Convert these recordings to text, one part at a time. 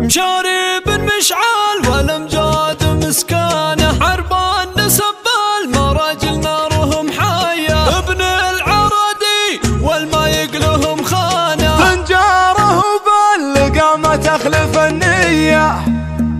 مشاري بن مشعل والامجاد مسكانه، حربان نسب المراجل نارهم حيه، ابن العرادي والما يقلهم خانه، فنجاره باللقا ما تخلف النيه،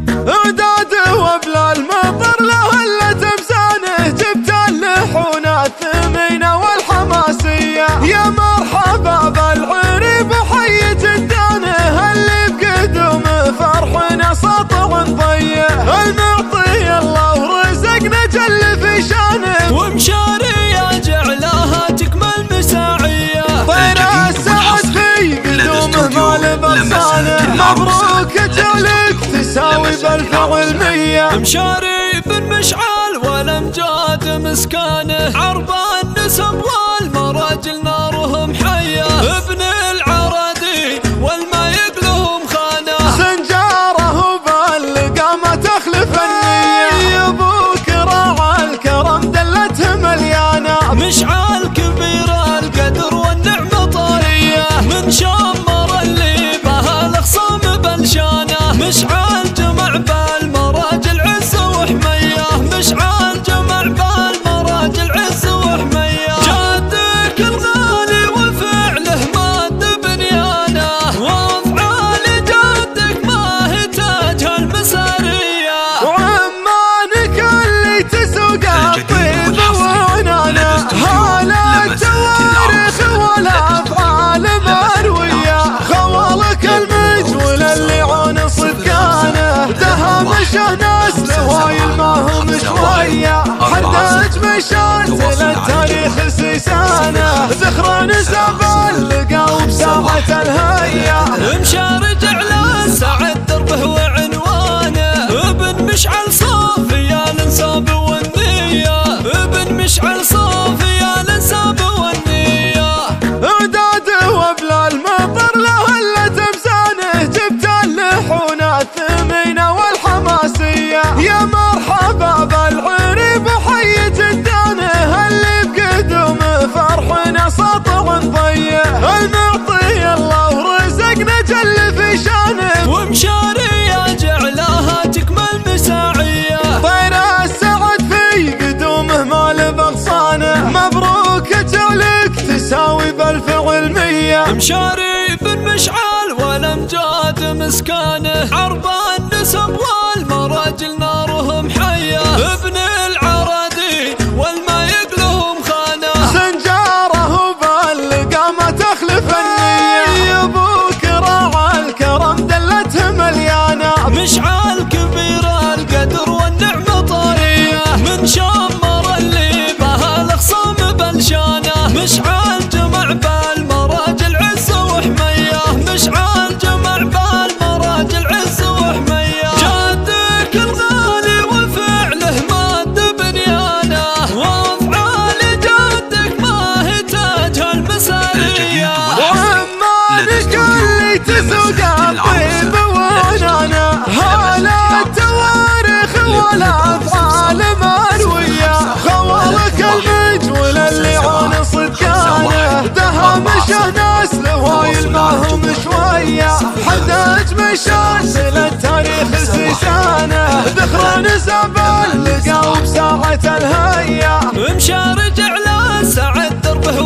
اعداده وبلا المطر له الا تمسانه، جبت اللحون الثمينه والحماسيه، يا مرحبا بالعريب وحي جدانه، اللي بقدومه فرحنا سطع ضيه، المعطي الله ورزقنا جل في شانه، ومشاري يا جعلها تكمل مساعيه، طير السعد في قدومه مال بغصانه، مبروك جعلك تساوي بالفعل مية. مشاري بن مشعل والامجاد مسكانه، حربان نسب والمراجل نارهم حيه، ابن العرادي والما يقلهم خانه، سنجاره باللقا ما تخلف النية، ابوك راعى الكرم دلته مليانه، مشعل كبير القدر والنعمه طاريه، من شمر اللي بها الاخصام بلشانه، مشعل جمع بالمراجل عز وحميه، مشعل جمع بالمراجل عز وحميه، جدك الغالي وفعله ماد بنيانه، وافعال جدك ما هي تاجها المساريه، وعمانك اللي تسوق الطيب وعنانه، هلا التواريخ والافعال مرويه، خوالك المجول اللي عون صدقانه، دهمشه ناس لوايل ما هم شويه، حداج مشات للتاريخ سيسانه، ذخر نسب اللقا وبساعة الهيا، مشاري جعله سعد دربه وعنوانه، ابن مشعل صافي يا الانساب والنيه، ابن مشعل صافي يا الانساب والنيه، اعداده وبلا المطر له الا تمسانه، جبت اللحون الثمينه والحماسيه، يا مرحبا بالعريب وحي جدانه، اللي بقدومه فرحنا سطع ضيه، المعطي الله ورزقنا جل في شانه، ومشاري يا جعلها تكمل مساعيه، طير السعد في قدومه مال بغصانه، مبروك جعلك تساوي بالفعل مية. مشاري بن مشعل والامجاد مسكانه، حربان نسب والمراجل نارهم حيه، ابن العرادي والما يقلهم خانه، سنجاره باللقا ما تخلف النية، ابوك راعى الكرم دلته مليانه، مشعل كبير القدر والنعمه طاريه، من شمر اللي بها الاخصام بلشانه، مشعل جمع بالمراجل عز وحميه، مشعل جمع بالمراجل عز وحميه، جدك الغالي وفعله ماد بنيانه، وافعال جدك ما هي تاجها المساريه، وعمانك اللي تسوق الطيب وعنانه، هلا التواريخ والافعال مرويه، خوالك المجول اللي عون صدقانه، دهمشه ناس لوايل ما هم شويه، حداج مشات للتاريخ سيسانه، ذخر نسب اللقا وبساعة الهيا، مشاري جعله سعد دربه